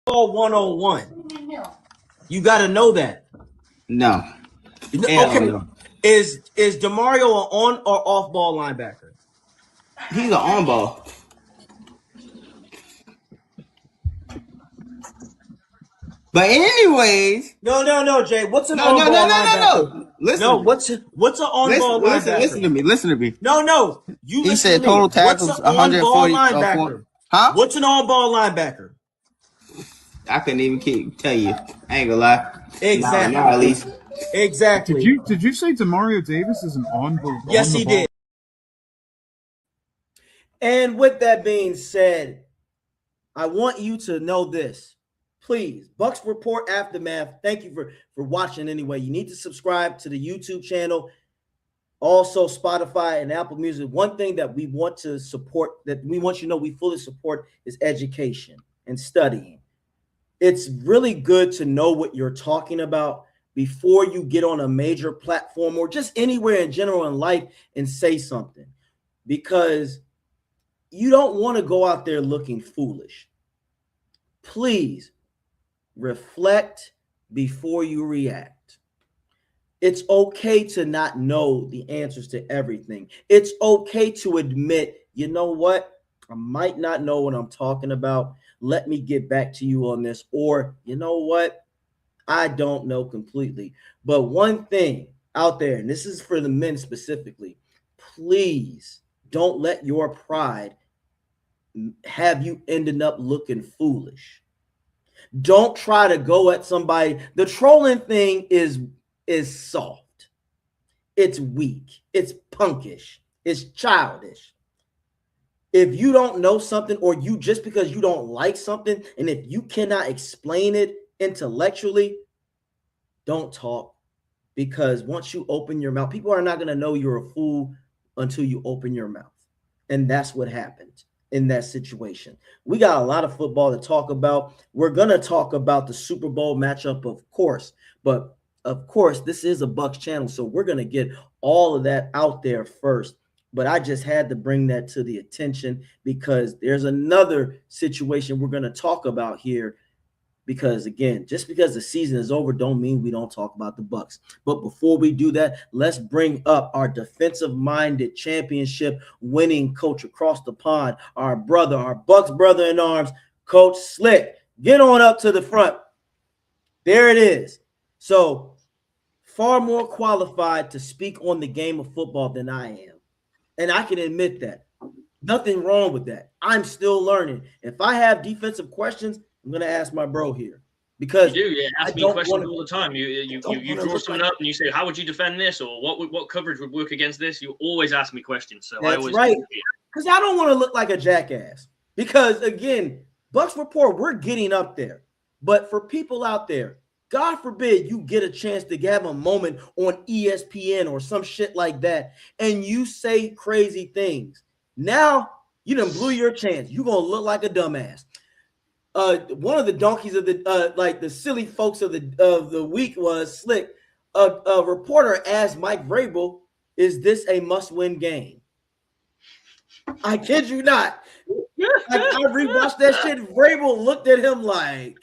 Football 101. You got to know that. No. Okay. No. Is DeMario an on or off ball linebacker? He's an on ball. But anyways, no, Jay. What's an on ball linebacker? No. Listen. No, what's an on ball linebacker? Listen to me. No. He said total tackles 140. Linebacker? Huh? What's an on ball linebacker? I couldn't even tell you. I ain't gonna lie. Exactly. Now at least. Exactly. Did you say Demario Davis is an on ball? Yes, he did. And with that being said, I want you to know this. Please, Bucs Report Aftermath, thank you for watching anyway. You need to subscribe to the YouTube channel, also Spotify and Apple Music. One thing that we want to support, that we want you to know we fully support, is education and studying. It's really good to know what you're talking about before you get on a major platform or just anywhere in general in life and say something, because you don't want to go out there looking foolish. Please reflect before you react. It's okay to not know the answers to everything. It's okay to admit, you know what? I might not know what I'm talking about. Let me get back to you on this. Or, you know what? I don't know completely. But one thing out there, and this is for the men specifically, please don't let your pride have you ending up looking foolish. Don't try to go at somebody. The trolling thing is soft. It's weak. It's punkish. It's childish. If you don't know something, or you just because you don't like something, and if you cannot explain it intellectually, don't talk. Because once you open your mouth, people are not going to know you're a fool until you open your mouth. And that's what happened in that situation. We got a lot of football to talk about. We're going to talk about the Super Bowl matchup, of course. But, of course, this is a Bucs channel, so we're going to get all of that out there first. But I just had to bring that to the attention because there's another situation we're going to talk about here. Because, again, just because the season is over don't mean we don't talk about the Bucs. But before we do that, let's bring up our defensive-minded championship-winning coach across the pond, our brother, our Bucs brother in arms, Coach Slick. Get on up to the front. There it is. So, far more qualified to speak on the game of football than I am. And I can admit that. Nothing wrong with that. I'm still learning. If I have defensive questions, I'm going to ask my bro here, because you do. Yeah, ask me questions all the time. You draw something up and you say, "How would you defend this?" or "What coverage would work against this?" You always ask me questions. So that's right, because I don't want to look like a jackass. Because again, Bucs Report, we're getting up there. But for people out there, God forbid you get a chance to have a moment on ESPN or some shit like that, and you say crazy things. Now you done blew your chance. You're gonna look like a dumbass. One of the donkeys of the like the silly folks of the week was Slick. A reporter asked Mike Vrabel, "Is this a must-win game?" I kid you not. I rewatched that shit. Vrabel looked at him like,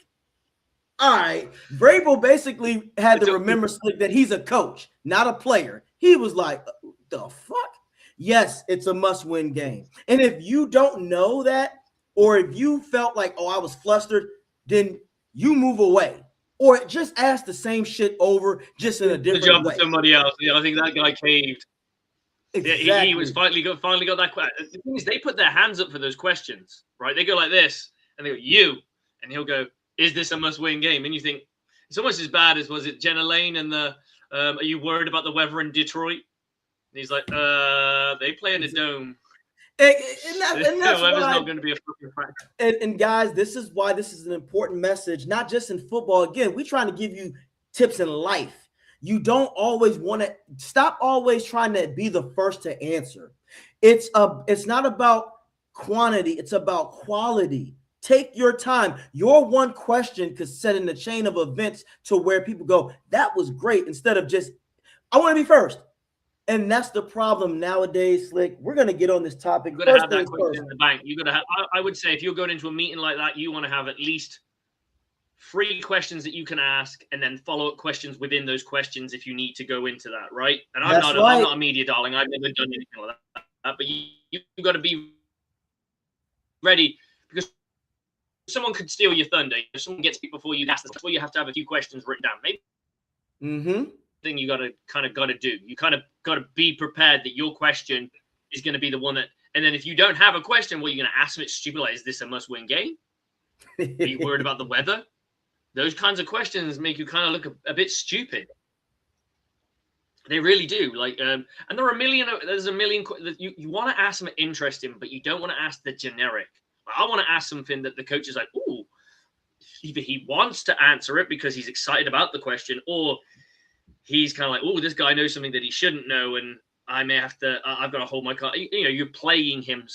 all right. Vrabel basically had to remember, Slick, that he's a coach, not a player. He was like, the fuck? Yes, it's a must-win game. And if you don't know that, or if you felt like, oh, I was flustered, then you move away. Or just ask the same shit over, just in a different way. Somebody else. Yeah, I think that guy caved. Exactly. Yeah, he was finally got that question. The thing is, they put their hands up for those questions, right? They go like this, and they go, "You," and he'll go, "Is this a must-win game?" And you think it's almost as bad as, was it Jenna Lane and the "Are you worried about the weather in Detroit?" And he's like, "They play in a dome." And that's Weather's why, not going to be a fucking factor. and guys, this is why this is an important message, not just in football. Again, we're trying to give you tips in life. You don't always want to stop always trying to be the first to answer. It's not about quantity, it's about quality. Take your time. Your one question could set in the chain of events to where people go, that was great, instead of just, I want to be first. And that's the problem nowadays, Slick. We're going to get on this topic. You've got to have that question in the bank. You've got to have, I would say if you're going into a meeting like that, you want to have at least 3 questions that you can ask, and then follow-up questions within those questions if you need to go into that, right? And I'm not a media darling. I've never done anything like that. But you've got to be ready, because someone could steal your thunder. If someone gets people before you ask, that's why you have to have a few questions written down. Maybe thing you got to do. You kind of got to be prepared that your question is going to be the one that. And then if you don't have a question, what, you're going to ask something stupid like, "Is this a must-win game? Are you worried about the weather?" Those kinds of questions make you kind of look a bit stupid. They really do. Like, and there are a million. There's a million. You want to ask something interesting, but you don't want to ask the generic. Like, I want to ask something that the coach is like, "Ooh," either he wants to answer it because he's excited about the question, or he's kind of like, "Oh, this guy knows something that he shouldn't know, and I may have to. I've got to hold my card." You know, you're playing them,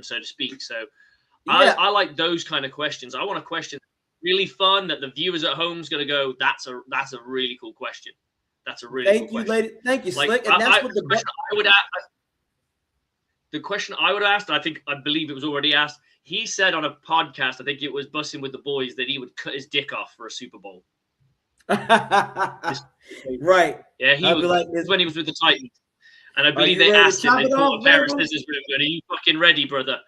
so to speak. So, yeah. I like those kind of questions. I want a question really fun that the viewers at home is going to go, "That's a really cool question. That's a really cool question." Lady. Thank you, like, Slick. And that's what the question I would ask. The question I would have asked, I believe it was already asked. He said on a podcast, I think it was Bussing with the Boys, that he would cut his dick off for a Super Bowl. Right. Yeah, he was like when he was with the Titans, and I believe they asked him. They thought a pair of scissors were good. Are you fucking ready, brother?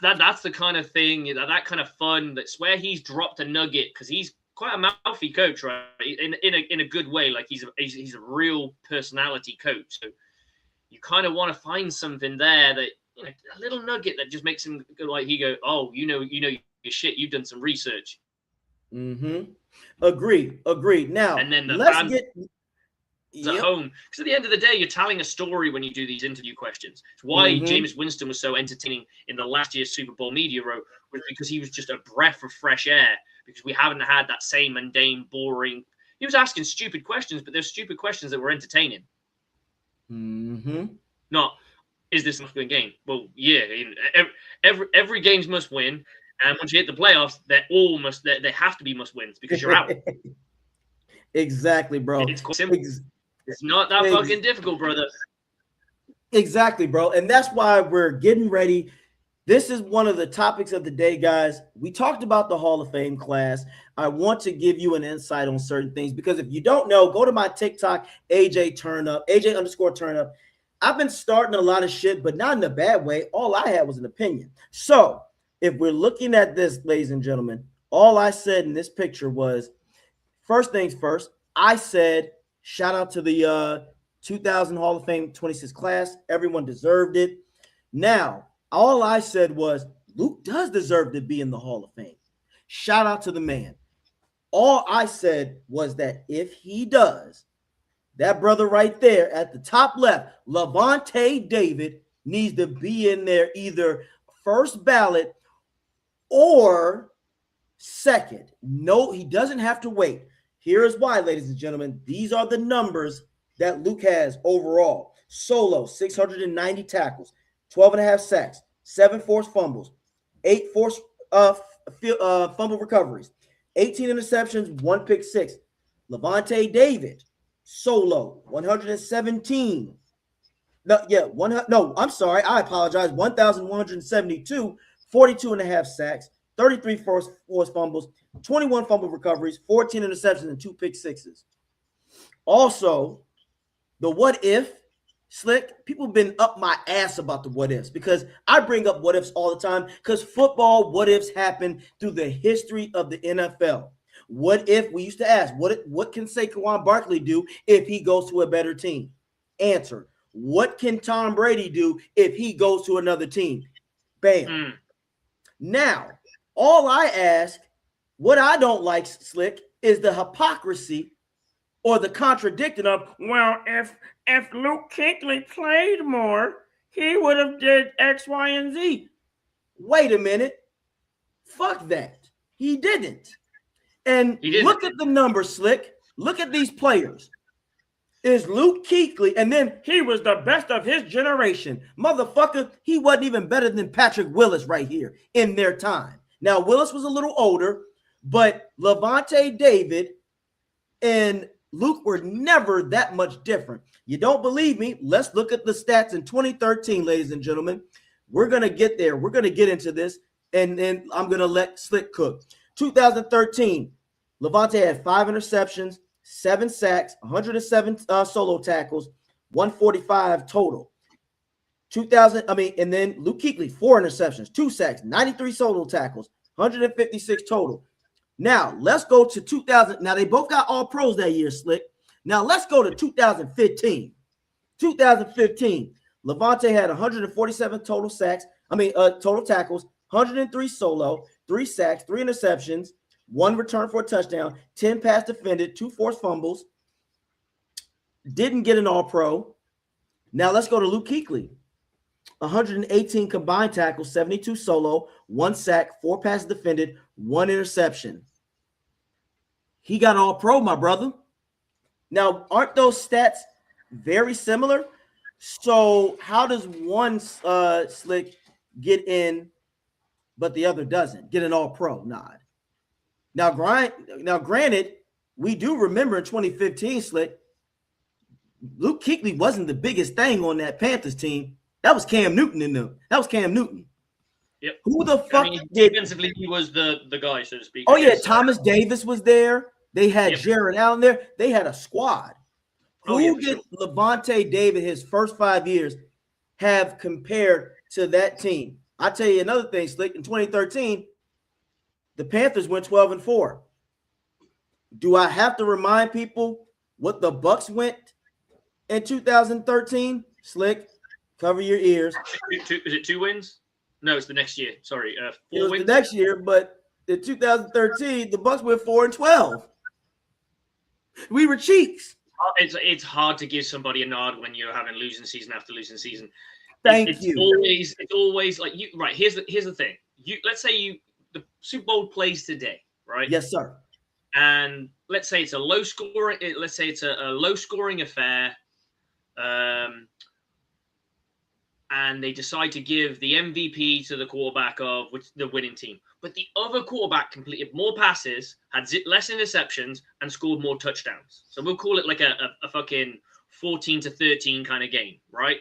That's the kind of thing, that kind of fun. That's where he's dropped a nugget, because he's quite a mouthy coach, right? In a good way. Like he's a real personality coach. So you kind of want to find something there that, you know, a little nugget that just makes him go like, he go, "Oh, you know your shit. You've done some research." Agreed. Now, and then let's get at home, because at the end of the day, you're telling a story when you do these interview questions. It's why Jameis Winston was so entertaining in the last year's Super Bowl media row, was because he was just a breath of fresh air, because we haven't had that same mundane, boring. He was asking stupid questions, but they're stupid questions that were entertaining. Not, "Is this a must-win game?" Well, yeah, every game's must win. And once you hit the playoffs, they have to be must wins, because you're out. Exactly, bro. It's simple. It's not that fucking difficult, brother. Exactly, bro. And that's why we're getting ready. This is one of the topics of the day, guys. We talked about the Hall of Fame class. I want to give you an insight on certain things, because if you don't know, go to my TikTok, AJ_Turnup. I've been starting a lot of shit, but not in a bad way. All I had was an opinion. So if we're looking at this, ladies and gentlemen, all I said in this picture was, first things first, I said, shout out to the 2000 Hall of Fame 26 class. Everyone deserved it. Now, all I said was, Luke does deserve to be in the Hall of Fame. Shout out to the man. All I said was that if he does, that brother right there at the top left, Lavonte David, needs to be in there, either first ballot or second. No, he doesn't have to wait. Here is why, ladies and gentlemen. These are the numbers that Luke has overall. Solo, 690 tackles, 12.5 sacks, 7 forced fumbles, 8 forced fumble recoveries, 18 interceptions, 1 pick six. Lavonte David, solo, 117. I'm sorry. I apologize. 1,172, 42.5 sacks, 33 forced fumbles, 21 fumble recoveries, 14 interceptions, and 2 pick sixes. Also, the what if, Slick, people have been up my ass about the what ifs, because I bring up what ifs all the time, because football what ifs happen through the history of the NFL. What if, we used to ask, what can Saquon Barkley do if he goes to a better team? Answer, what can Tom Brady do if he goes to another team? Bam. Now, all I ask, what I don't like, Slick, is the hypocrisy or the contradicting of, well, if Luke Kuechly played more, he would have did X, Y, and Z. Wait a minute. Fuck that. He didn't. And look at the numbers, Slick. Look at these players. Is Luke Kuechly, and then he was the best of his generation. Motherfucker, he wasn't even better than Patrick Willis right here in their time. Now, Willis was a little older, but Lavonte David and Luke were never that much different. You don't believe me? Let's look at the stats in 2013, ladies and gentlemen. We're going to get there. We're going to get into this, and then I'm going to let Slick cook. 2013, Lavonte had 5 interceptions, 7 sacks, 107 solo tackles, 145 total. And then Luke Kuechly, 4 interceptions, 2 sacks, 93 solo tackles, 156 total. Now, let's go to 2000. Now, they both got all pros that year, Slick. Now, let's go to 2015. 2015, Lavonte had 147 total tackles, 103 solo, 3 sacks, 3 interceptions, 1 return for a touchdown, 10 pass defended, 2 forced fumbles. Didn't get an all-pro. Now let's go to Luke Kuechly. 118 combined tackles, 72 solo, 1 sack, 4 passes defended, 1 interception. He got all-pro, my brother. Now, aren't those stats very similar? So how does one Slick get in, but the other doesn't get an all-pro nod? Now, granted, we do remember in 2015, Slick, Luke Kuechly wasn't the biggest thing on that Panthers team. That was Cam Newton in them. That was Cam Newton. Yep. Who the fuck defensively, he was the guy, so to speak. Oh, yeah, Thomas Davis was there. They had Jared Allen there. They had a squad. Who did Lavonte David his first 5 years have compared to that team? I'll tell you another thing, Slick. In 2013, the Panthers went 12-4. Do I have to remind people what the Bucs went in 2013? Slick, cover your ears. Is it 2 wins? No, it's the next year. Sorry, 4 wins. The next year, but in 2013, the Bucs went 4-12. We were cheeks. It's hard to give somebody a nod when you're having losing season after losing season. Thank you. It's always like you. Right. Here's the thing. Let's say the Super Bowl plays today, right? Yes, sir. And let's say it's a low scoring. Let's say it's a low scoring affair. And they decide to give the MVP to the quarterback of the winning team. But the other quarterback completed more passes, had less interceptions, and scored more touchdowns. So we'll call it like a fucking 14-13 kind of game, right?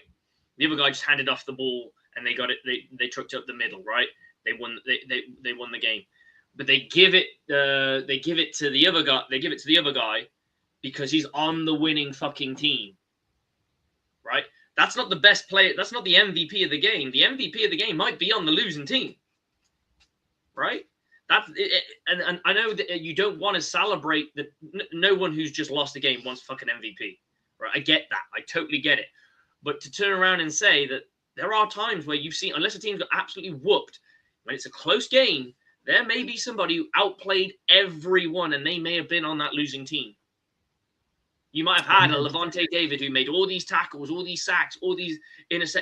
The other guy just handed off the ball and they got it. They trucked up the middle, right? They won. They won the game. But they give it to the other guy. They give it to the other guy because he's on the winning fucking team, right? That's not the best player. That's not the MVP of the game. The MVP of the game might be on the losing team, right? That's it, and I know that you don't want to celebrate that. No one who's just lost a game wants fucking MVP, right? I get that. I totally get it. But to turn around and say that there are times where you've seen, unless a team got absolutely whooped, when it's a close game, there may be somebody who outplayed everyone, and they may have been on that losing team. You might have had a Lavonte David who made all these tackles, all these sacks, all these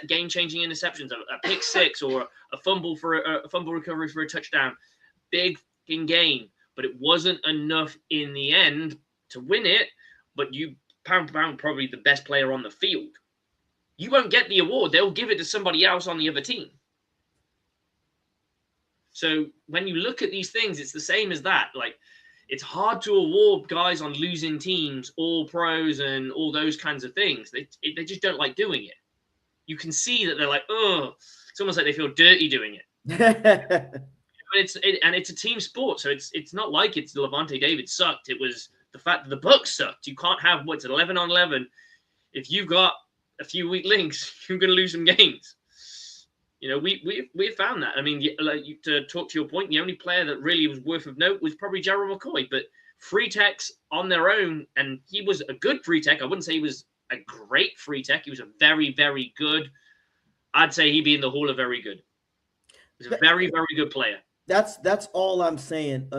game-changing interceptions, a pick six or a fumble recovery for a touchdown. Big fucking game, but it wasn't enough in the end to win it. But you, pound for pound, probably the best player on the field. You won't get the award. They'll give it to somebody else on the other team. So when you look at these things, it's the same as that. Like, it's hard to award guys on losing teams, all pros and all those kinds of things. They just don't like doing it. You can see that they're like, oh, it's almost like they feel dirty doing it. But it's a team sport, so it's not like it's Lavonte David sucked. It was the fact that the Bucs sucked. You can't have what's 11 on 11. If you've got a few weak links, you're going to lose some games. You know, we found that. I mean, to talk to your point, the only player that really was worth of note was probably Gerald McCoy. But free techs on their own, and he was a good free tech. I wouldn't say he was a great free tech. He was a very, very good. I'd say he'd be in the Hall of Very Good. He's a very, very good player. That's all I'm saying.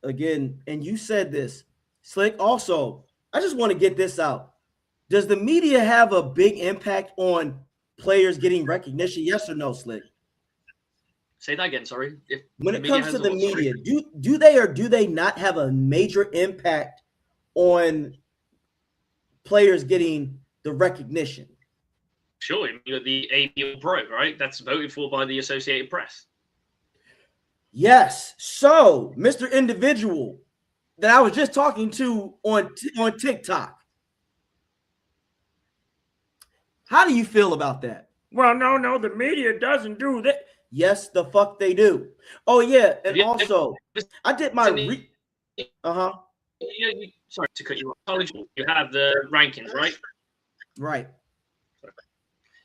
Again, and you said this, Slick. Also, I just want to get this out. Does the media have a big impact on players getting recognition? Yes or no, Slick? Say that again. Sorry. When it comes to the media, do they or do they not have a major impact on players getting the recognition? Sure, you got the ABL Pro, right? That's voted for by the Associated Press. Yes. So, Mr. Individual that I was just talking to on TikTok, how do you feel about that? Well, no, the media doesn't do that. Yes, the fuck they do. Oh yeah, and also I did my sorry to cut you off. College, you have the rankings, right? Right.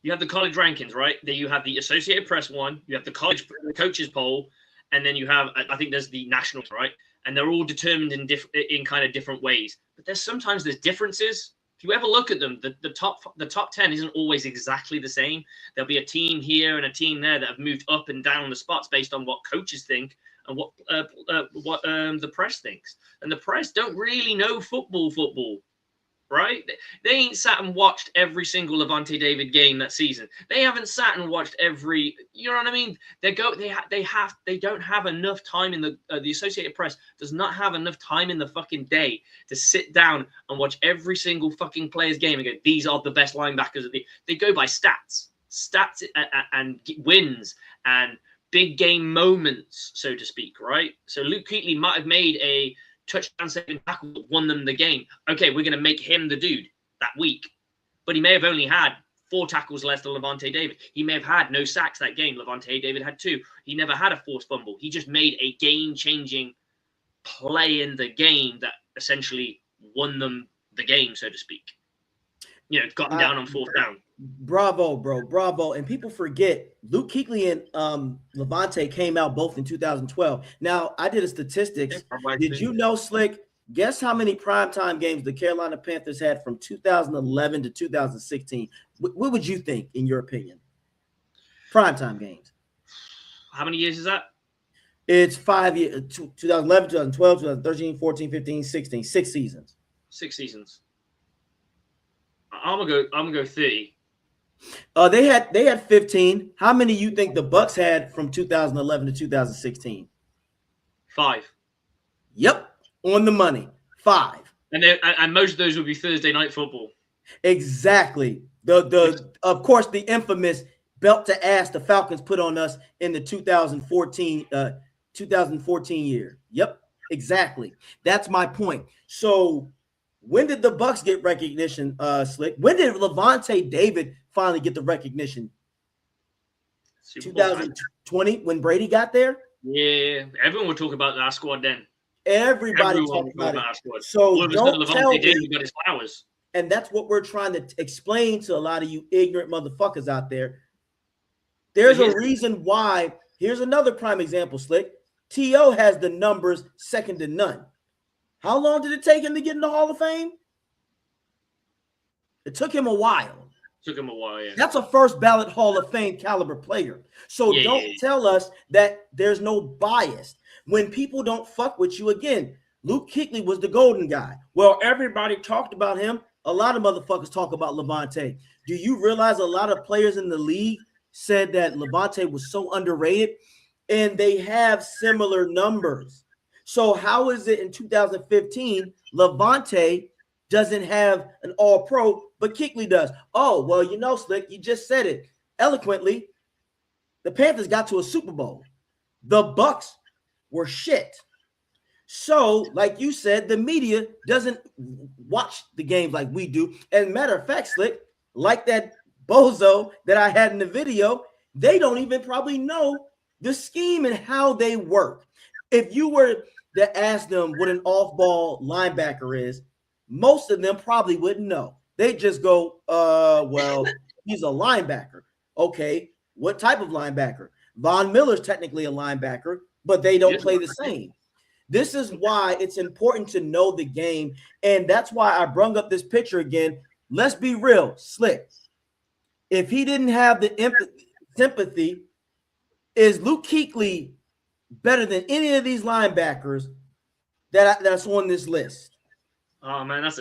You have the college rankings, right? Then you have the Associated Press one. You have the college coaches poll, and then you have, I think there's the nationals, right? And they're all determined in kind of different ways. But there's differences. If you ever look at them, the top 10 isn't always exactly the same. There'll be a team here and a team there that have moved up and down the spots based on what coaches think and what the press thinks. And the press don't really know football, right? They ain't sat and watched every single Levante David game that season. They haven't sat and watched every, you know what I mean? They don't have enough time in the Associated Press does not have enough time in the fucking day to sit down and watch every single fucking player's game and go, these are the best linebackers. They go by stats and wins and big game moments, so to speak, right? So Luke Kuechly might have made a touchdown saving tackle that won them the game. Okay, we're going to make him the dude that week. But he may have only had 4 tackles less than Levante David. He may have had no sacks that game. Levante David had 2. He never had a forced fumble. He just made a game-changing play in the game that essentially won them the game, so to speak. You know, got them down on 4th down. Bravo, bro. Bravo. And people forget Luke Kuechly and Levante came out both in 2012. Now, I did a statistics. Did you know, Slick, guess how many primetime games the Carolina Panthers had from 2011 to 2016? What would you think, in your opinion? Primetime games. How many years is that? It's 5 years, 2011, 2012, 2013, 14, 15, 16, 6 seasons. 6 seasons. I'm gonna go 30. They had 15. How many you think the Bucs had from 2011 to 2016? 5. Yep, on the money. 5. And most of those would be Thursday night football. Exactly. The of course the infamous belt to ass the Falcons put on us in the 2014 year. Yep, exactly. That's my point. So when did the Bucs get recognition, Slick? When did Levante David finally get the recognition? 2020 when Brady got there? Yeah, everyone would talk about that squad then. Everybody talked about it. So don't tell me. Got his flowers. And that's what we're trying to explain to a lot of you ignorant motherfuckers out there. There's a reason why. Here's another prime example, Slick. T.O. has the numbers second to none. How long did it take him to get in the Hall of Fame? It took him a while. Yeah. That's a first ballot Hall of Fame caliber player. So don't tell us that there's no bias. When people don't fuck with you, again, Luke Kuechly was the golden guy. Well, everybody talked about him. A lot of motherfuckers talk about Levante. Do you realize a lot of players in the league said that Levante was so underrated? And they have similar numbers. So how is it in 2015 Levante doesn't have an all-pro, but Kuechly does? Oh, well, you know, Slick, you just said it eloquently. The Panthers got to a Super Bowl. The Bucs were shit. So, like you said, the media doesn't watch the games like we do. And matter of fact, Slick, like that bozo that I had in the video, they don't even probably know the scheme and how they work. If you were to ask them what an off-ball linebacker is, most of them probably wouldn't know. They just go, well, he's a linebacker. Okay, what type of linebacker? Von Miller's technically a linebacker, but they don't play the same. This is why it's important to know the game, and that's why I brung up this picture again. Let's be real, Slick. If he didn't have the sympathy, is Luke Kuechly better than any of these linebackers that's on this list? Oh man, that's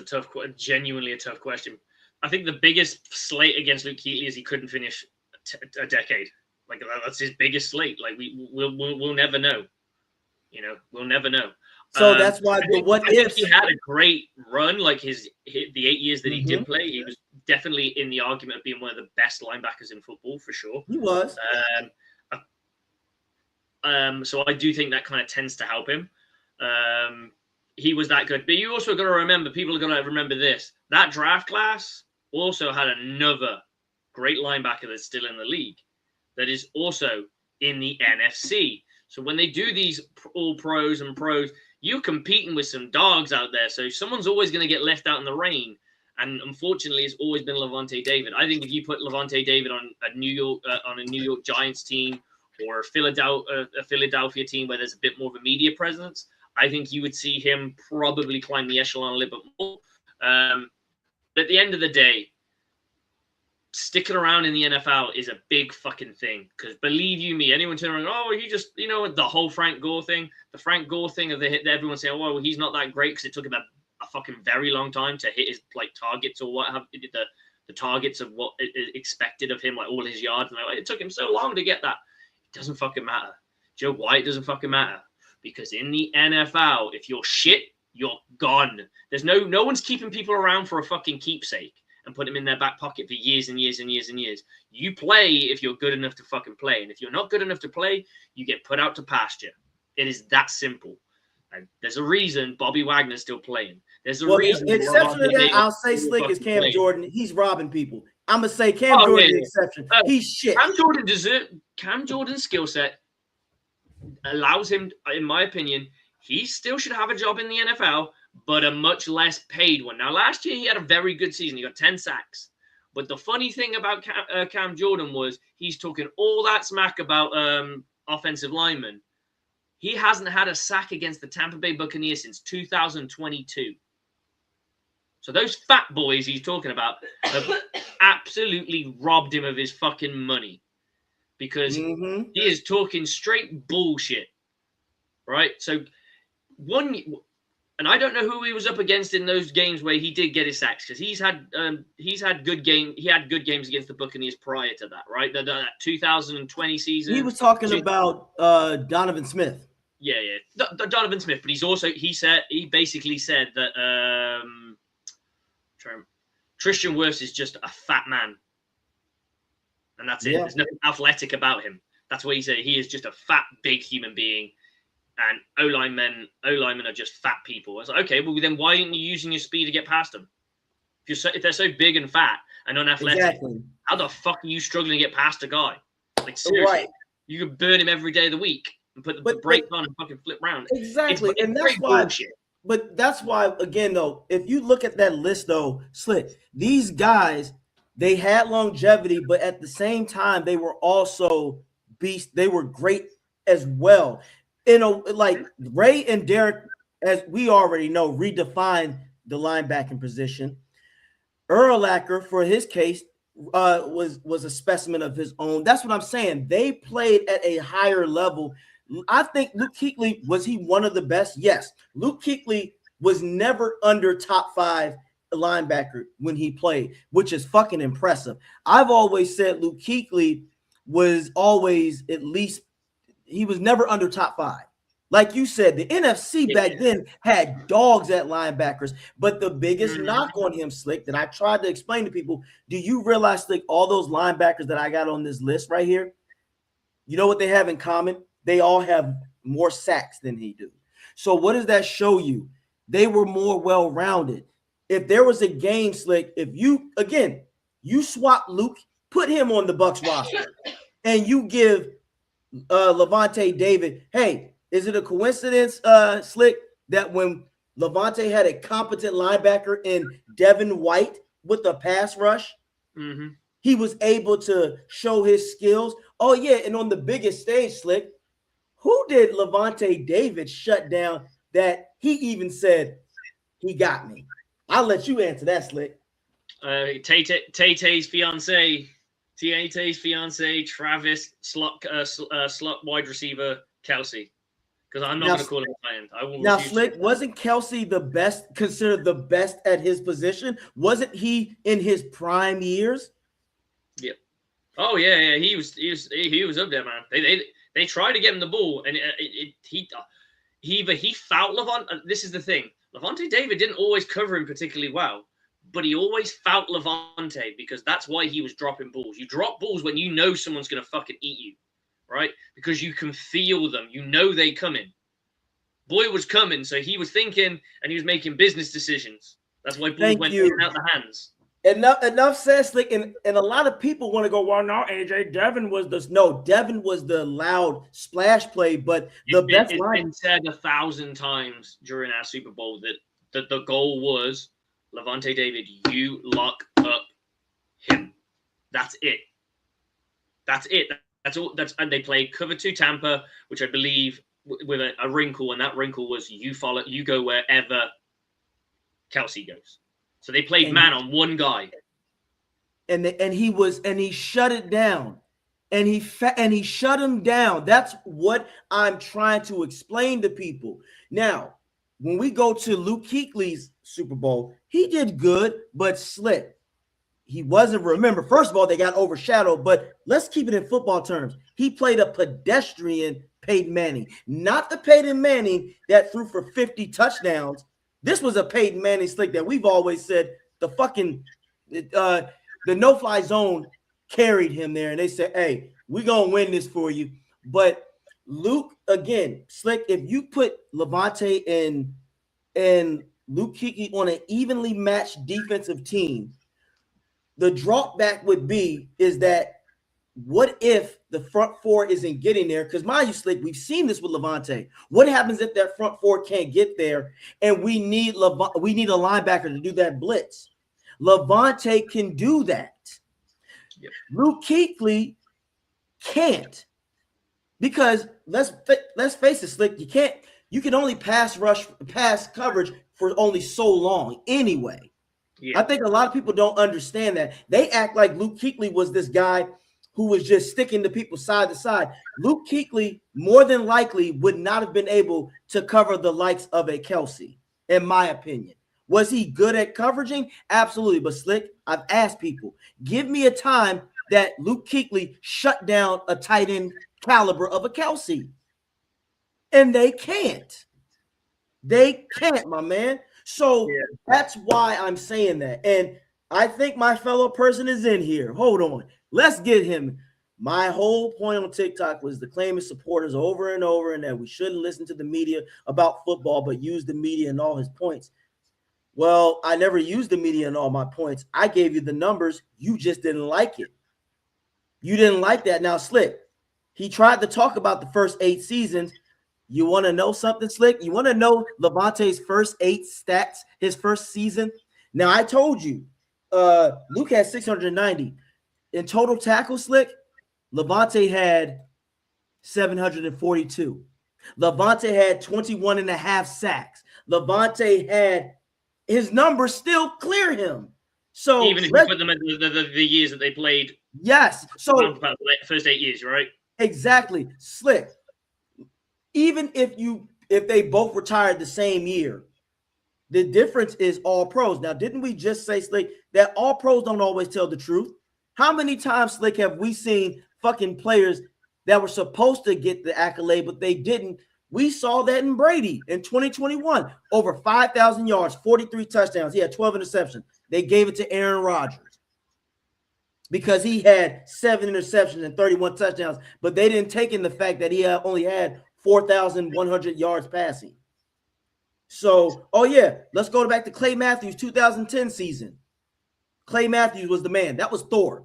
genuinely a tough question. I think the biggest slate against Luke Kuechly is he couldn't finish a decade. Like that's his biggest slate. Like we'll never know. You know, we'll never know. So that's why the what I think ifs. he had a great run. Like the 8 years that he did Mhm. play, he was definitely in the argument of being one of the best linebackers in football for sure. He was. So I do think that kind of tends to help him. He was that good. But you also got to remember, people are going to remember this. That draft class also had another great linebacker that's still in the league that is also in the NFC. So when they do these all pros and pros, you're competing with some dogs out there. So someone's always going to get left out in the rain. And unfortunately, it's always been Levante David. I think if you put Levante David on a New York Giants team or a Philadelphia team where there's a bit more of a media presence, I think you would see him probably climb the echelon a little bit more. At the end of the day, sticking around in the NFL is a big fucking thing. Because believe you me, anyone turning around, he just, the whole Frank Gore thing, of everyone saying, oh, well, he's not that great because it took him a fucking very long time to hit his targets or what have the targets of what is expected of him, like all his yards. And it took him so long to get that. It doesn't fucking matter. Joe White doesn't fucking matter. Because in the NFL, if you're shit, you're gone. There's no one's keeping people around for a fucking keepsake and put them in their back pocket for years and years and years and years. You play if you're good enough to fucking play. And if you're not good enough to play, you get put out to pasture. It is that simple. And there's a reason Bobby Wagner's still playing. There's a reason. The exception to that, I'll say Slick is Cam Jordan. He's robbing people. I'm going to say Cam Jordan the exception. He's shit. Cam Jordan's skill set allows him, in my opinion, he still should have a job in the NFL, but a much less paid one. Now, last year he had a very good season. He got 10 sacks. But the funny thing about Cam Jordan was he's talking all that smack about offensive linemen. He hasn't had a sack against the Tampa Bay Buccaneers since 2022. So those fat boys he's talking about have absolutely robbed him of his fucking money. Because he is talking straight bullshit, right? So and I don't know who he was up against in those games where he did get his sacks, because he's had good games. He had good games against the Buccaneers prior to that, right? That 2020 season. He was talking about Donovan Smith. Yeah, Donovan Smith. But he basically said that Tristan Wirfs is just a fat man. And that's it. There's nothing athletic about him. That's what he said. He is just a fat, big human being. And O-linemen are just fat people. I was like, okay, well, then why aren't you using your speed to get past them? If they're so big and fat and unathletic, how the fuck are you struggling to get past a guy? Like, seriously, you could burn him every day of the week and put the brakes on and fucking flip around. Exactly. And that's why bullshit. But that's why, again, though, if you look at that list, though, Slick, these guys, they had longevity, but at the same time, they were also beasts. They were great as well. Like Ray and Derek, as we already know, redefined the linebacking position. Urlacher, for his case, was a specimen of his own. That's what I'm saying. They played at a higher level. I think Luke Kuechly, was he one of the best? Yes. Luke Kuechly was never under top 5 linebacker when he played, which is fucking impressive. I've always said Luke Kuechly was always he was never under top 5. Like you said, the NFC back then had dogs at linebackers, but the biggest knock on him, Slick, that I tried to explain to people, do you realize, Slick, all those linebackers that I got on this list right here, you know what they have in common? They all have more sacks than he do. So what does that show you? They were more well-rounded. If there was a game, Slick, if you swap Luke, put him on the Bucs roster, and you give Levante David, hey, is it a coincidence, Slick, that when Levante had a competent linebacker in Devin White with the pass rush, he was able to show his skills? Oh, yeah, and on the biggest stage, Slick, who did Levante David shut down that he even said, he got me? I'll let you answer that, Slick. Tay-Tay's fiance, Travis, slot wide receiver, Kelsey. because I'm not Now- going to call him a tight end. I will Now, refuse Slick, to. wasn't Kelsey the best, considered the best at his position? Wasn't he in his prime years? Yep. Oh yeah, he was up there, man. They tried to get him the ball, and he fouled Levante. This is the thing. Levante David didn't always cover him particularly well, but he always fouled Levante because that's why he was dropping balls. You drop balls when you know someone's going to fucking eat you, right? Because you can feel them. You know they coming. Boy was coming, so he was thinking and he was making business decisions. That's why balls went in and out the hands. Enough said, Slick, and a lot of people want to go, well, no, AJ, Devin was the loud splash play, but It's been said 1,000 times during our Super Bowl that the goal was, Levante David, you lock up him. That's it. That's it. That's all. And they played cover 2 Tampa, which I believe with a wrinkle, and that wrinkle was you go wherever Kelsey goes. So they played man on one guy, and he shut it down, and he shut him down. That's what I'm trying to explain to people. Now, when we go to Luke Kuechly's Super Bowl, he did good, but Slick, he wasn't. Remember, first of all, they got overshadowed. But let's keep it in football terms. He played a pedestrian Peyton Manning, not the Peyton Manning that threw for 50 touchdowns. This was a Peyton Manning, Slick, that we've always said the no-fly zone carried him there, and they said, hey, we're going to win this for you. But Luke, again, Slick, if you put Levante and Luke Kuechly on an evenly matched defensive team, the drop back would be is that what if the front four isn't getting there? Because mind you, Slick, we've seen this with Levante. What happens if that front four can't get there and we need a linebacker to do that blitz? Levante can do that. Yep. Luke Kuechly can't, because let's face it, Slick, you can only pass coverage for only so long anyway. Yeah. I think a lot of people don't understand that. They act like Luke Kuechly was this guy who was just sticking to people side to side. Luke Kuechly more than likely would not have been able to cover the likes of a Kelsey, in my opinion. Was he good at coveraging? Absolutely. But Slick, I've asked people, give me a time that Luke Kuechly shut down a tight end caliber of a Kelsey. And they can't. They can't, my man. So that's why I'm saying that. And I think my fellow person is in here. Hold on. Let's get him. My whole point on TikTok was to claim his supporters over and over and that we shouldn't listen to the media about football, but use the media in all his points. Well, I never used the media in all my points. I gave you the numbers. You just didn't like it. You didn't like that. Now, Slick, he tried to talk about the first 8 seasons. You want to know something, Slick? You want to know Levante's first 8 stats, his first season? Now, I told you, Luke had 690. In total tackles, Slick, Levante had 742. Levante had 21 and a half sacks. Levante had his numbers still clear him. So even if you put them in the years that they played. Yes. So about the first 8 years, right? Exactly. Slick. Even if they both retired the same year, the difference is all pros. Now, didn't we just say, Slick, that all pros don't always tell the truth? How many times, Slick, have we seen fucking players that were supposed to get the accolade, but they didn't? We saw that in Brady in 2021. Over 5,000 yards, 43 touchdowns. He had 12 interceptions. They gave it to Aaron Rodgers because he had 7 interceptions and 31 touchdowns, but they didn't take in the fact that he only had 4,100 yards passing. So, let's go back to Clay Matthews' 2010 season. Clay Matthews was the man. That was Thor.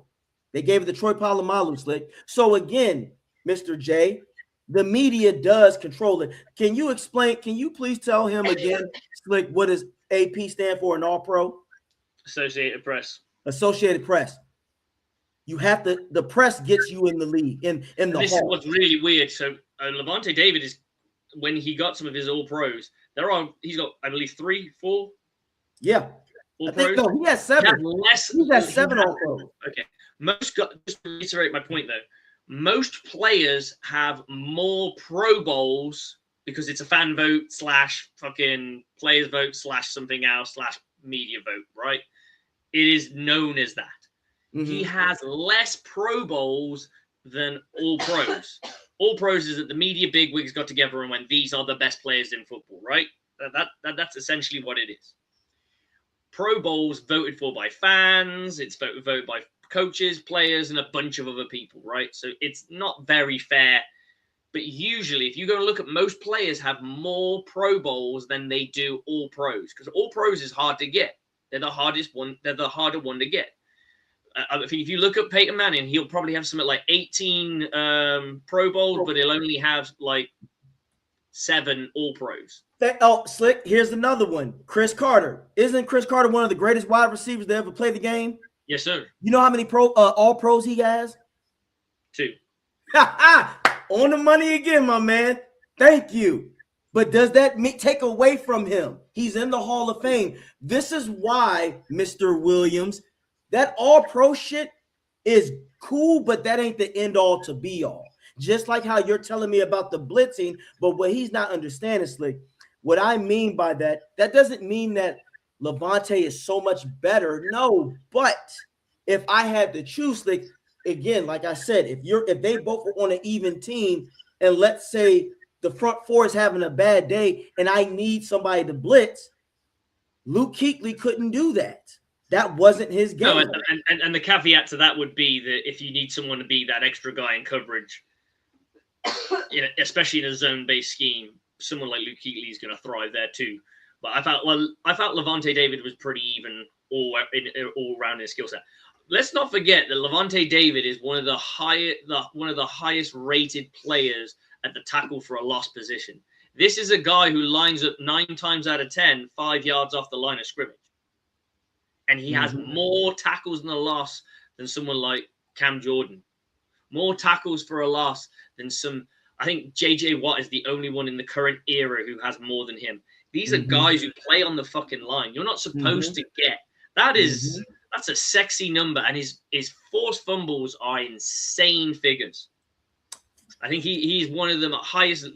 They gave it to Troy Polamalu, Slick. So again, Mr. J, the media does control it. Can you explain? Can you please tell him again, Slick, what does AP stand for in All Pro? Associated Press. Associated Press. You have to. The press gets you in the league. In the this hall. Is what's really weird. So Levante David is, when he got some of his All Pros, he's got, I believe, 3, 4. Yeah. All Pros. No, he has 7. He has 7 All Pros. Okay. Just to reiterate my point though, most players have more Pro Bowls because it's a fan vote / fucking players vote / something else / media vote, right? It is known as that. Mm-hmm. He has less Pro Bowls than All Pros. All Pros is that the media bigwigs got together and went, these are the best players in football, right? That's essentially what it is. Pro Bowls voted for by fans, it's voted by coaches, players, and a bunch of other people, right? So it's not very fair. But usually, if you go and look at most players have more Pro Bowls than they do All Pros, because All Pros is hard to get. They're the hardest one. They're the harder one to get. If you look at Peyton Manning, he'll probably have something like 18 Pro Bowls, but he'll only have like 7 All Pros. Slick, here's another one. Chris Carter. Isn't Chris Carter one of the greatest wide receivers to ever play the game? Yes, sir. You know how many All Pros he has? 2. On the money again, my man. Thank you. But does that take away from him? He's in the Hall of Fame. This is why, Mr. Williams, that All-Pro shit is cool, but that ain't the end-all to be-all. Just like how you're telling me about the blitzing, but what he's not understanding, Slick, what I mean by that doesn't mean that Levante is so much better. No, but if I had to choose, Slick, again, like I said, if they both were on an even team, and let's say the front four is having a bad day and I need somebody to blitz, Luke Kuechly couldn't do that. That wasn't his game. No, and the caveat to that would be that if you need someone to be that extra guy in coverage, especially in a zone-based scheme, someone like Luke Kuechly is going to thrive there too. But I felt Levante David was pretty even all around his skill set. Let's not forget that Levante David is one of the highest rated players at the tackle for a loss position. This is a guy who lines up 9 times out of 10, 5 yards off the line of scrimmage. And he has more tackles in a loss than someone like Cam Jordan. More tackles for a loss than I think J.J. Watt is the only one in the current era who has more than him. These are guys who play on the fucking line. You're not supposed to get. That's a sexy number. And his forced fumbles are insane figures. I think he's one of the highest,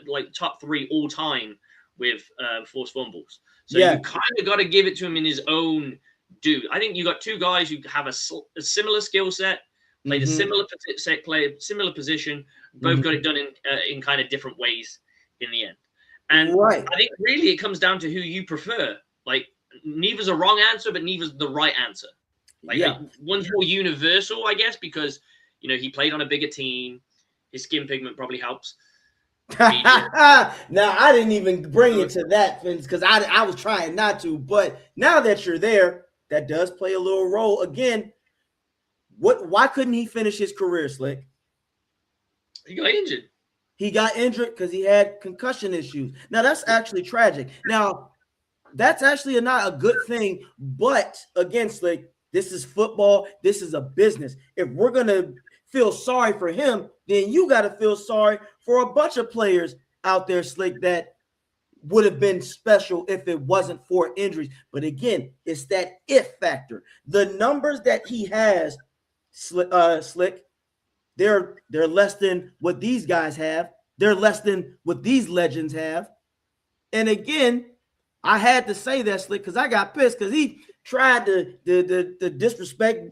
like top 3 all time with forced fumbles. So you kind of got to give it to him in his own due. I think you got 2 guys who have a similar skill set, played a similar position, both got it done in kind of different ways in the end. And I think really it comes down to who you prefer. Like neither's a wrong answer, but neither's the right answer. Like one's more universal, I guess, because he played on a bigger team. His skin pigment probably helps. Now, I didn't even bring it to that, Vince, because I was trying not to. But now that you're there, that does play a little role. Again, why couldn't he finish his career, Slick? He got injured. He got injured because he had concussion issues. Now, that's actually tragic. Now, that's actually not a good thing. But, again, Slick, this is football. This is a business. If we're going to feel sorry for him, then you got to feel sorry for a bunch of players out there, Slick, that would have been special if it wasn't for injuries. But again, it's that if factor. The numbers that he has, Slick, they're less than what these guys have. They're less than what these legends have. And again, I had to say that, Slick, because I got pissed because he tried to disrespect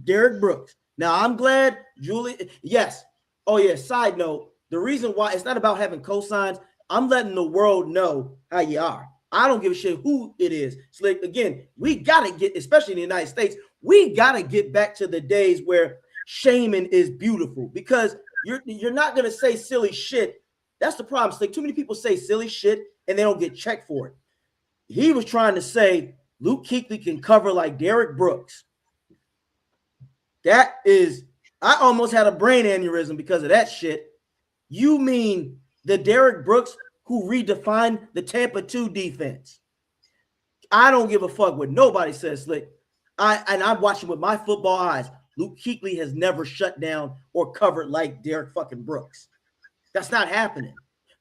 Derrick Brooks. Now, I'm glad Julie – yes. Oh, yeah, side note, the reason why it's not about having cosigns, I'm letting the world know how you are. I don't give a shit who it is. Slick, again, we got to get – especially in the United States, we got to get back to the days where shaming is beautiful because you're not going to say silly shit. That's the problem, Slick. Too many people say silly shit and they don't get checked for it. He was trying to say Luke Kuechly can cover like Derrick Brooks. That is, I almost had a brain aneurysm because of that shit. You mean the Derrick Brooks who redefined the Tampa 2 defense? I don't give a fuck what nobody says, Slick. I'm watching with my football eyes. Luke Kuechly has never shut down or covered like Derrick fucking Brooks. That's not happening.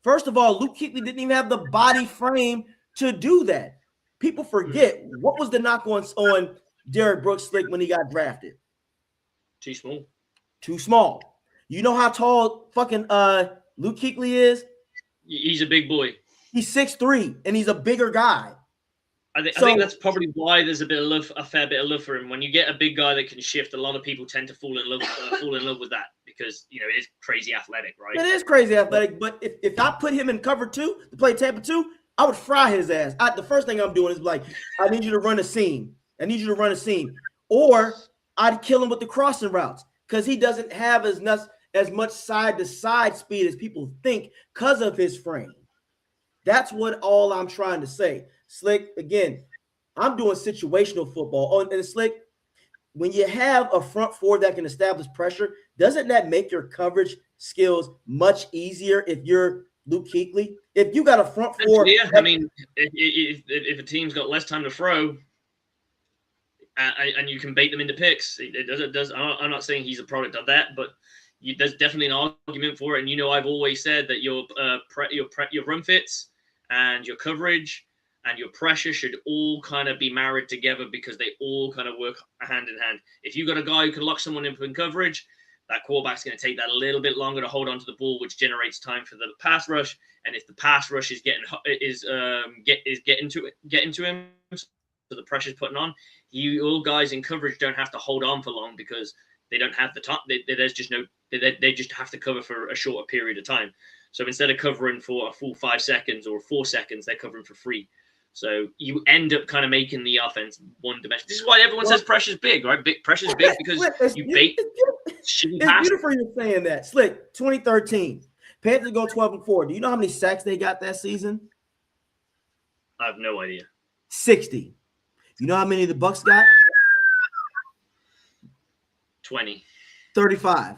First of all, Luke Kuechly didn't even have the body frame to do that. People forget what was the knock on Derrick Brooks, Slick, when he got drafted. Too small. Too small. You know how tall fucking Luke Kuechly is? He's a big boy. He's 6'3", and he's a bigger guy. I think that's probably why there's a fair bit of love for him. When you get a big guy that can shift, a lot of people tend to fall in love with that because it is crazy athletic, right? It is crazy athletic, but if I put him in cover 2 to play Tampa 2, I would fry his ass. The first thing I'm doing is like, I need you to run a seam. Or I'd kill him with the crossing routes because he doesn't have as much side-to-side speed as people think because of his frame. That's what all I'm trying to say. Slick, again, I'm doing situational football. And Slick, when you have a front four that can establish pressure, doesn't that make your coverage skills much easier if you're Luke Kuechly? If you got a front four. Yeah, I mean, if a team's got less time to throw and you can bait them into picks, it does. I'm not saying he's a product of that, but there's definitely an argument for it. And I've always said that your run fits and your coverage and your pressure should all kind of be married together because they all kind of work hand in hand. If you've got a guy who can lock someone in coverage, that quarterback's going to take that a little bit longer to hold onto the ball, which generates time for the pass rush. And if the pass rush is getting to him, so the pressure's putting on, all guys in coverage don't have to hold on for long because they don't have the time. They just have to cover for a shorter period of time. So instead of covering for a full 5 seconds or 4 seconds, they're covering for 3. So you end up kind of making the offense one dimension. This is why everyone says pressure's big, right? Pressure's big because you bait. It's beautiful you're saying that. Slick, 2013. Panthers go 12-4. Do you know how many sacks they got that season? I have no idea. 60. You know how many the Bucs got? 20. 35.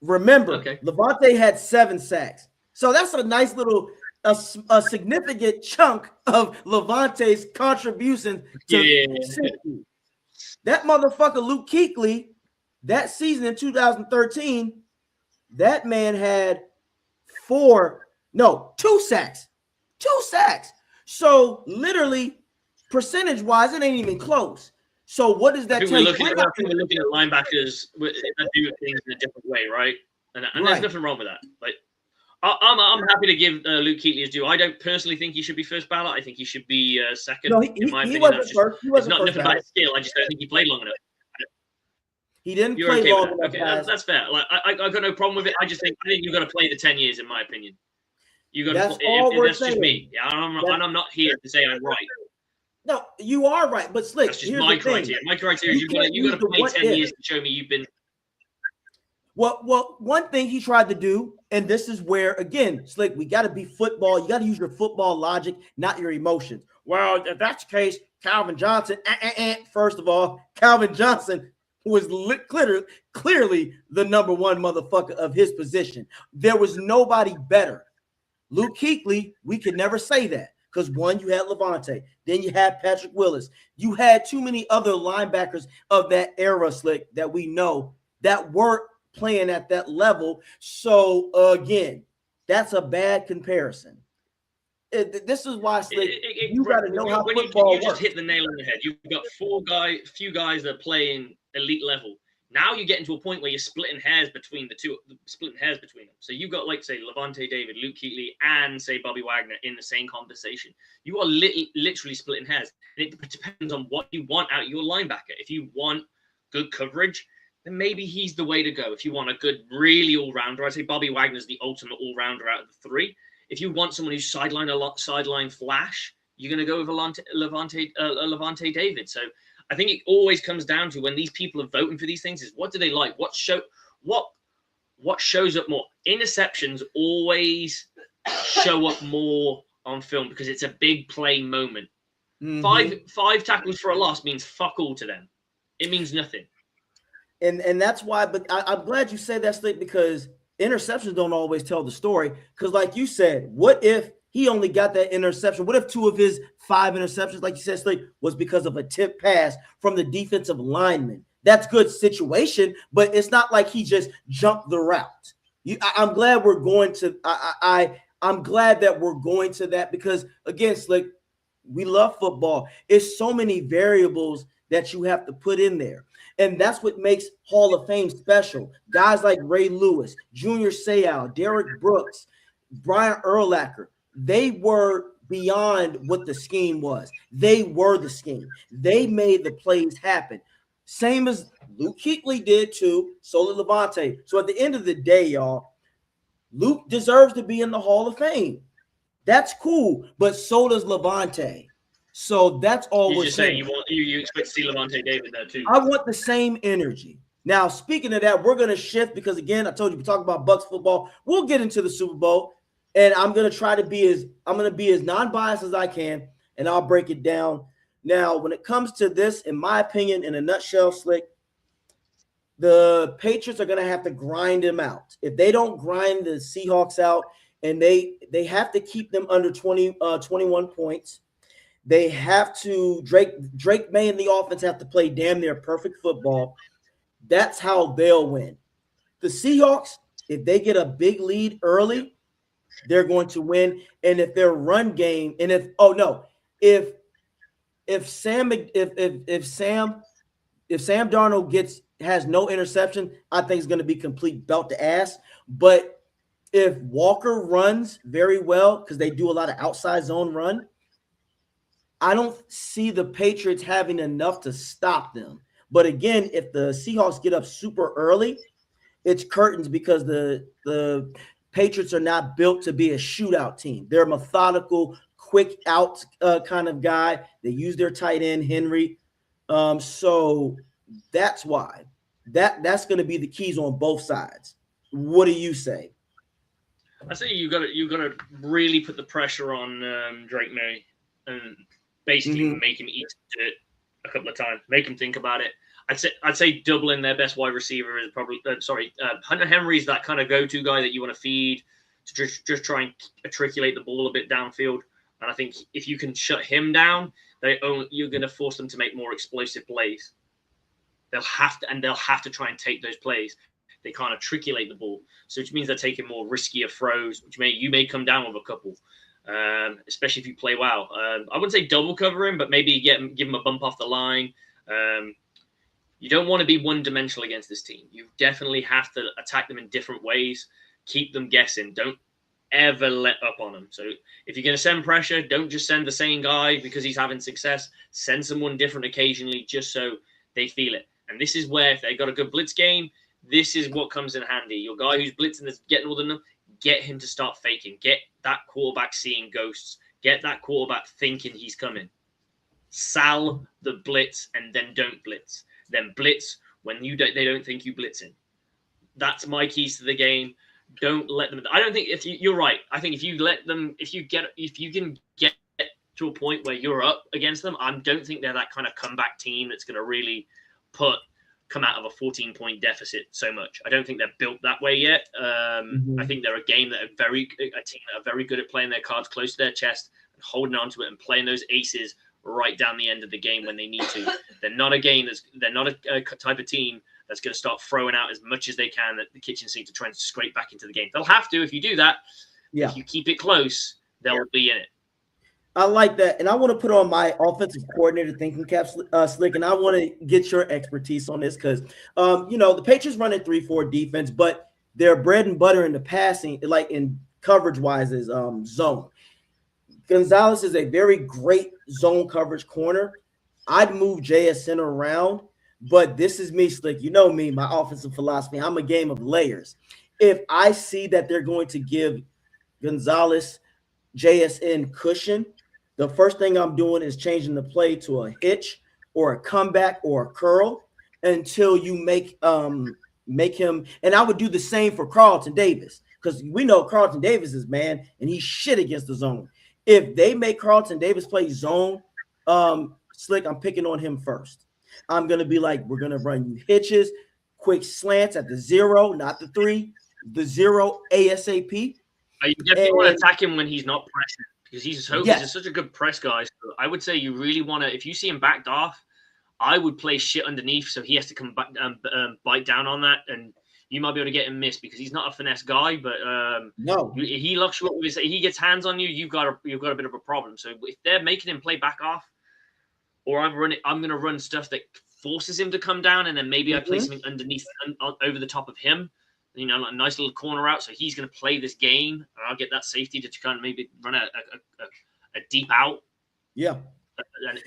Remember, okay. Levante had 7 sacks. So that's a nice little a significant chunk of Levante's contribution to 60. That motherfucker Luke Kuechly, that season in 2013, that man had 2 sacks. 2 sacks. So literally, percentage-wise, it ain't even close. So what does that tell you? We're looking at linebackers that do things in a different way, right? And there's nothing wrong with that. Like, I'm happy to give Luke Kuechly his due. I don't personally think he should be first ballot. I think he should be second. No, in my opinion, wasn't first. He wasn't it's not nothing about his skill. I just don't think he played long enough. He didn't play long enough. Okay, that's fair. Like, I got no problem with it. I think you've got to play the 10 years, in my opinion. You got to. That's just me. Yeah, I'm not here to say I'm right. No, you are right, but Slick. That's just my criteria. My criteria is you got to play 10 years to show me you've been. Well, one thing he tried to do, and this is where, again, Slick, we got to be football. You got to use your football logic, not your emotions. Well, if that's the case, Calvin Johnson, first of all, Calvin Johnson was clearly the number one motherfucker of his position. There was nobody better. Luke Kuechly, we could never say that because, one, you had Levante. Then you had Patrick Willis. You had too many other linebackers of that era, Slick, that we know that weren't playing at that level. So again, that's a bad comparison. This is why you got to know how football works. You just hit the nail on the head. You've got few guys that play in elite level. Now you're getting to a point where you're splitting hairs between them. So you've got, like, say, Levante David, Luke Kuechly, and, say, Bobby Wagner in the same conversation. You are literally splitting hairs. And it depends on what you want out of your linebacker. If you want good coverage, then maybe he's the way to go. If you want a good, really all-rounder, I'd say Bobby Wagner's the ultimate all-rounder out of the 3. If you want someone who's sideline flash, you're going to go with Levante David. So I think it always comes down to when these people are voting for these things is what do they like? What shows up more? Interceptions always show up more on film because it's a big play moment. Mm-hmm. Five tackles for a loss means fuck all to them. It means nothing. And that's why, but I'm glad you said that, Slick, because interceptions don't always tell the story. Because like you said, what if he only got that interception? What if 2 of his 5 interceptions, like you said, Slick, was because of a tip pass from the defensive lineman? That's good situation, but it's not like he just jumped the route. I'm glad we're going to I'm glad that we're going to that because, again, Slick, we love football. It's so many variables that you have to put in there. And that's what makes Hall of Fame special. Guys like Ray Lewis, Junior Seau, Derek Brooks, Brian Urlacher, they were beyond what the scheme was. They were the scheme. They made the plays happen. Same as Luke Kuechly did too, so did Levante. So at the end of the day, y'all, Luke deserves to be in the Hall of Fame. That's cool, but so does Levante. So that's all You're we're just saying. saying you expect to see Levante David there too. I want the same energy. Now, speaking of that, we're going to shift because, again, I told you we talk about Bucs football. We'll get into the Super Bowl, and I'm going to try to be as non-biased as I can, and I'll break it down. Now, when it comes to this, in my opinion, in a nutshell, Slick, the Patriots are going to have to grind them out. If they don't grind the Seahawks out, and they have to keep them under 21 points, they have to Drake May and the offense have to play damn near perfect football. That's how they'll win. The Seahawks, if they get a big lead early, they're going to win. And if their run game, and if Sam Darnold has no interception, I think it's going to be complete belt to ass. But if Walker runs very well, because they do a lot of outside zone run, I don't see the Patriots having enough to stop them. But again, if the Seahawks get up super early, it's curtains because the Patriots are not built to be a shootout team. They're a methodical, quick out kind of guy. They use their tight end, Henry. So that's why. That's going to be the keys on both sides. What do you say? I say you got to really put the pressure on Drake May and basically make him eat it a couple of times, make him think about it. I'd say doubling their best wide receiver is probably Hunter Henry is that kind of go-to guy that you want to feed to just try and matriculate the ball a bit downfield. And I think if you can shut him down, you're going to force them to make more explosive plays. They'll have to try and take those plays. They can't matriculate the ball, so which means they're taking more riskier throws, which you may come down with a couple. Especially if you play well. I wouldn't say double cover him, but maybe give him a bump off the line. You don't want to be one-dimensional against this team. You definitely have to attack them in different ways, keep them guessing. Don't ever let up on them. So if you're going to send pressure, don't just send the same guy because he's having success. Send someone different occasionally just so they feel it. And this is where if they got a good blitz game, this is what comes in handy. Your guy who's blitzing is getting all the them. Get him to start faking. Get that quarterback seeing ghosts. Get that quarterback thinking he's coming. Sal the blitz and then don't blitz. Then blitz when they don't think you blitzing. That's my keys to the game. Don't let them. I don't think you're right. I think if you can get to a point where you're up against them, I don't think they're that kind of comeback team that's going to really come out of a 14-point deficit so much. I don't think they're built that way yet. I think they're a team that are very good at playing their cards close to their chest and holding on to it and playing those aces right down the end of the game when they need to. They're not a type of team that's going to start throwing out as much as they can at the kitchen sink to try and scrape back into the game. They'll have to if you do that. Yeah. If you keep it close, they'll be in it. I like that. And I want to put on my offensive coordinator thinking cap, Slick, and I want to get your expertise on this because, the Patriots run a 3-4 defense, but their bread and butter in the passing, like in coverage-wise, is zone. Gonzalez is a very great zone coverage corner. I'd move JSN around, but this is me, Slick. You know me, my offensive philosophy. I'm a game of layers. If I see that they're going to give Gonzalez JSN cushion, the first thing I'm doing is changing the play to a hitch or a comeback or a curl until you make him. And I would do the same for Carlton Davis because we know Carlton Davis is man and he's shit against the zone. If they make Carlton Davis play zone, Slick, I'm picking on him first. I'm going to be like, we're going to run you hitches, quick slants at the 0, not the 3, the 0 ASAP. You definitely want to attack him when he's not pressing. Because he's such a good press guy. So I would say you really want to, if you see him backed off, I would play shit underneath so he has to come back bite down on that. And you might be able to get him missed because he's not a finesse guy. But no, he locks you up with he gets hands on you, you've got a bit of a problem. So if they're making him play back off, or I'm going to run stuff that forces him to come down, and then maybe I place him underneath over the top of him. like a nice little corner out. So he's going to play this game, and I'll get that safety to kind of maybe run a deep out. Yeah.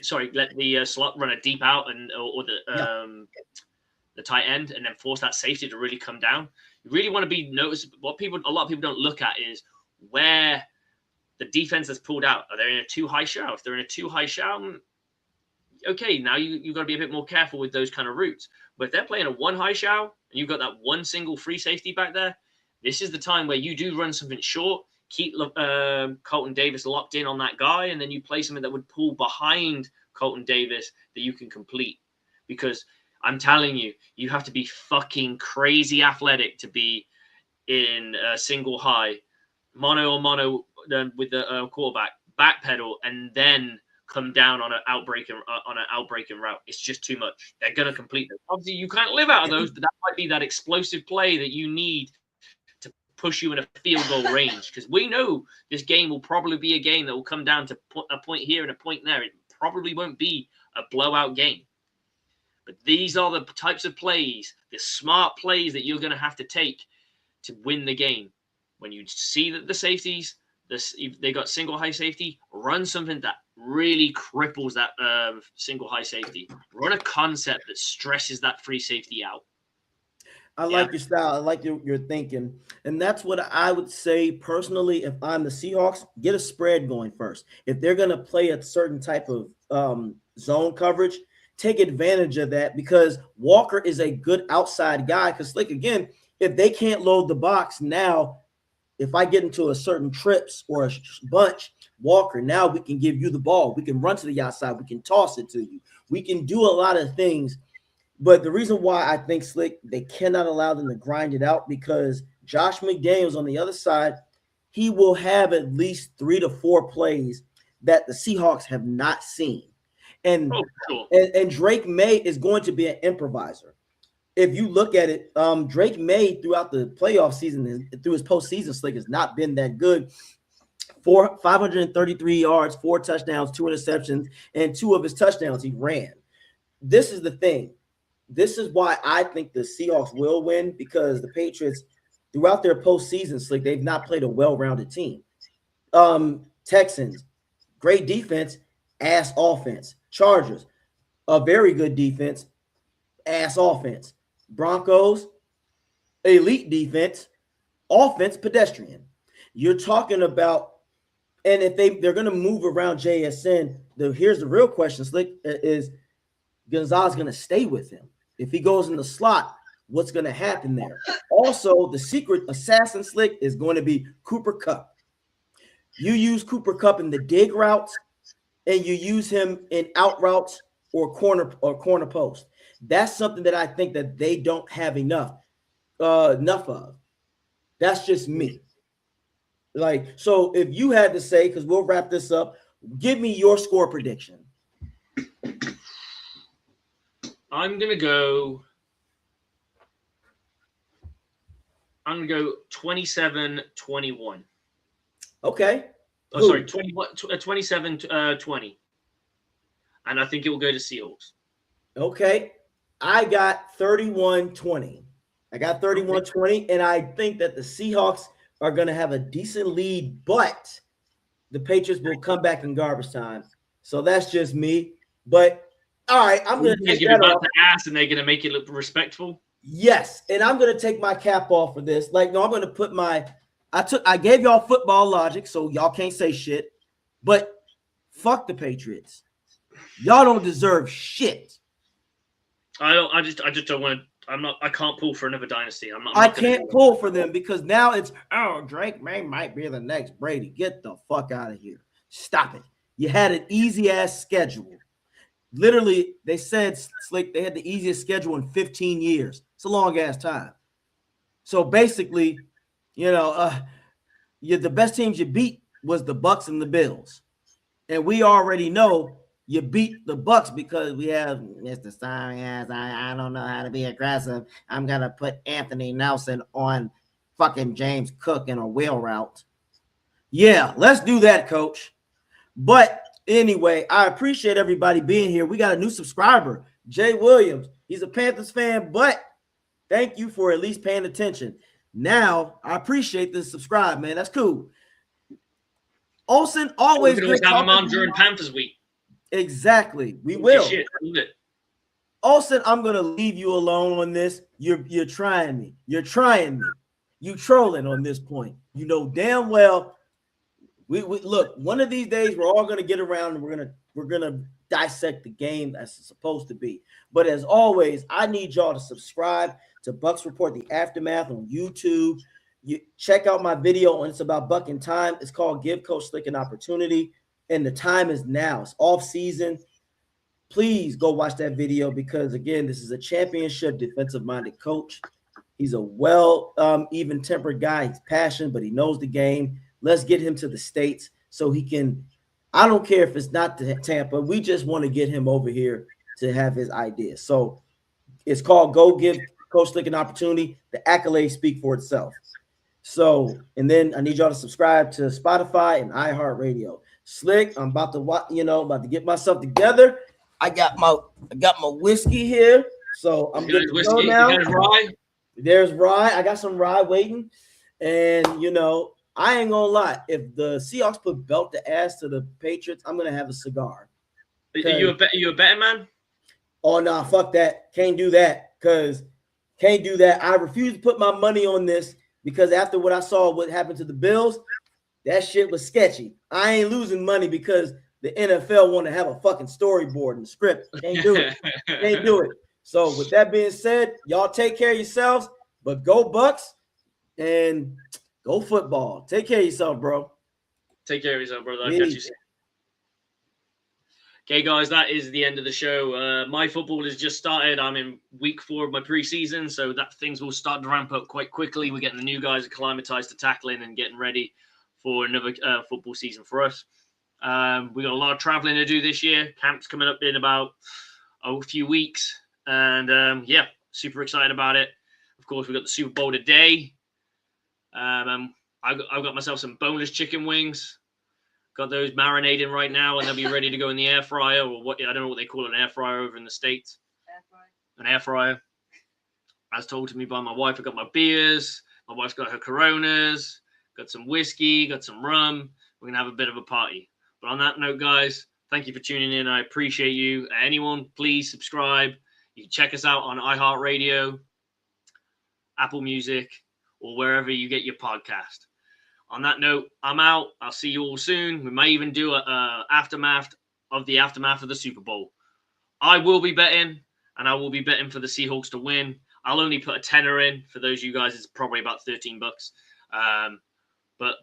Sorry, let the slot run a deep out or the tight end, and then force that safety to really come down. You really want to be noticed. A lot of people don't look at is where the defense has pulled out. Are they in a too high shout? If they're in a too high shout, okay, now you've got to be a bit more careful with those kind of routes. But if they're playing a one high shout and you've got that one single free safety back there, this is the time where you do run something short, keep Colton Davis locked in on that guy, and then you play something that would pull behind Colton Davis that you can complete. Because I'm telling you, you have to be fucking crazy athletic to be in a single high, mono or mono with the quarterback, backpedal, and then come down on an outbreaking route. It's just too much. They're going to complete them. Obviously, you can't live out of those, but that might be that explosive play that you need to push you in a field goal range. Because we know this game will probably be a game that will come down to a point here and a point there. It probably won't be a blowout game. But these are the types of plays, the smart plays that you're going to have to take to win the game. When you see that the safeties, they got single high safety, run something that really cripples that single high safety. Run a concept that stresses that free safety out. I like your style. I like your thinking. And that's what I would say personally. If I'm the Seahawks, get a spread going first. If they're going to play a certain type of zone coverage, take advantage of that, because Walker is a good outside guy. Because, like, again, if they can't load the box now, if I get into a certain trips or a bunch, Walker, now we can give you the ball. We can run to the outside. We can toss it to you. We can do a lot of things. But the reason why I think Slick, they cannot allow them to grind it out, because Josh McDaniels on the other side, he will have at least 3 to 4 plays that the Seahawks have not seen. And, and Drake May is going to be an improviser. If you look at it, Drake May throughout the playoff season, through his postseason, Slick, has not been that good. 533 yards, 4 touchdowns, 2 interceptions, and 2 of his touchdowns he ran. This is the thing. This is why I think the Seahawks will win, because the Patriots, throughout their postseason, Slick, they've not played a well-rounded team. Texans, great defense, ass offense. Chargers, a very good defense, ass offense. Broncos, elite defense, offense, pedestrian. You're talking about, and if they're going to move around JSN, here's the real question, Slick, is Gonzalez going to stay with him? If he goes in the slot, what's going to happen there? Also, the secret assassin, Slick, is going to be Cooper Kupp. You use Cooper Kupp in the dig routes, and you use him in out routes or corner post. That's something that I think that they don't have enough of. That's just me. Like, so if you had to say, because we'll wrap this up, give me your score prediction. I'm going to go 27-21. Okay. Oh, sorry, 27-20. And I think it will go to Seahawks. Okay. I got 31-20. I got 31-20, and I think that the Seahawks are going to have a decent lead, but the Patriots will come back in garbage time. So that's just me. But all right, I'm going to take that off. The ass, and they're going to make it look respectful. Yes, and I'm going to take my cap off for this. Like, no, I'm going to put I gave y'all football logic, so y'all can't say shit. But fuck the Patriots. Y'all don't deserve shit. I just don't want to. I can't pull for another dynasty. I can't pull for them, because now it's, Drake May might be the next Brady. Get the fuck out of here. Stop it. You had an easy ass schedule. Literally, they said, Slick, they had the easiest schedule in 15 years. It's a long ass time. So basically, the best teams you beat was the Bucs and the Bills. And we already know you beat the Bucs because we have Mr. Sorry ass. I don't know how to be aggressive. I'm going to put Anthony Nelson on fucking James Cook in a wheel route. Yeah, let's do that, coach. But anyway, I appreciate everybody being here. We got a new subscriber, Jay Williams. He's a Panthers fan, but thank you for at least paying attention. Now, I appreciate the subscribe, man. That's cool. Olsen, always We can good always have him talking on to you. during Panthers week. Exactly. We Holy will. shit, I love it. Olsen, I'm gonna leave you alone on this. You're trying me. You're trying me. You trolling on this point. You know damn well. We look. One of these days, we're all gonna get around and we're gonna dissect the game as it's supposed to be. But as always, I need y'all to subscribe to Bucs Report the Aftermath on YouTube. You check out my video on It's About Buck and Time. It's called Give Coach Slick an Opportunity, and the time is now. It's off season. Please go watch that video because, again, this is a championship defensive-minded coach. He's a even-tempered guy. He's passionate, but he knows the game. Let's get him to the States so he can – I don't care if it's not to Tampa. We just want to get him over here to have his ideas. So it's called Go Give Coach Slick an Opportunity. The accolades speak for itself. So, and then I need y'all to subscribe to Spotify and iHeartRadio. Slick, I'm about to get myself together. I got my whiskey here, so I'm good to go now. There's rye. I got some rye waiting, and I ain't gonna lie. If the Seahawks put belt to ass to the Patriots, I'm gonna have a cigar. Are you a betting man? Oh no, fuck that. Can't do that. I refuse to put my money on this because after what I saw, what happened to the Bills, that shit was sketchy. I ain't losing money because the NFL want to have a fucking storyboard and script. Can't do it. Can't do it. So with that being said, y'all take care of yourselves, but go Bucs and go football. Take care of yourself, bro. Take care of yourself, brother. I'll catch you soon. Okay, guys, that is the end of the show. My football has just started. I'm in week 4 of my preseason, so that things will start to ramp up quite quickly. We're getting the new guys acclimatized to tackling and getting ready for another football season for us. We got a lot of traveling to do this year. Camp's coming up in about a few weeks. And yeah, super excited about it. Of course, we got the Super Bowl today. I've got myself some boneless chicken wings. Got those marinating right now, and they'll be ready to go in the air fryer, or what I don't know what they call an air fryer over in the States. Air fryer. An air fryer. As told to me by my wife, I got my beers. My wife's got her Coronas. Got some whiskey. Got some rum. We're gonna have a bit of a party. But on that note, guys, thank you for tuning in. I appreciate you. Anyone, please subscribe. You can check us out on iHeartRadio, Apple Music, or wherever you get your podcast. On that note, I'm out. I'll see you all soon. We may even do a aftermath of the Super Bowl. I will be betting, and I will be betting for the Seahawks to win. I'll only put a tenner in. For those of you guys, it's probably about $13. But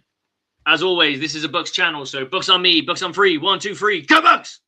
as always, this is a Bucs channel, so Bucs on me, Bucs on free. 1, 2, 3, go Bucs!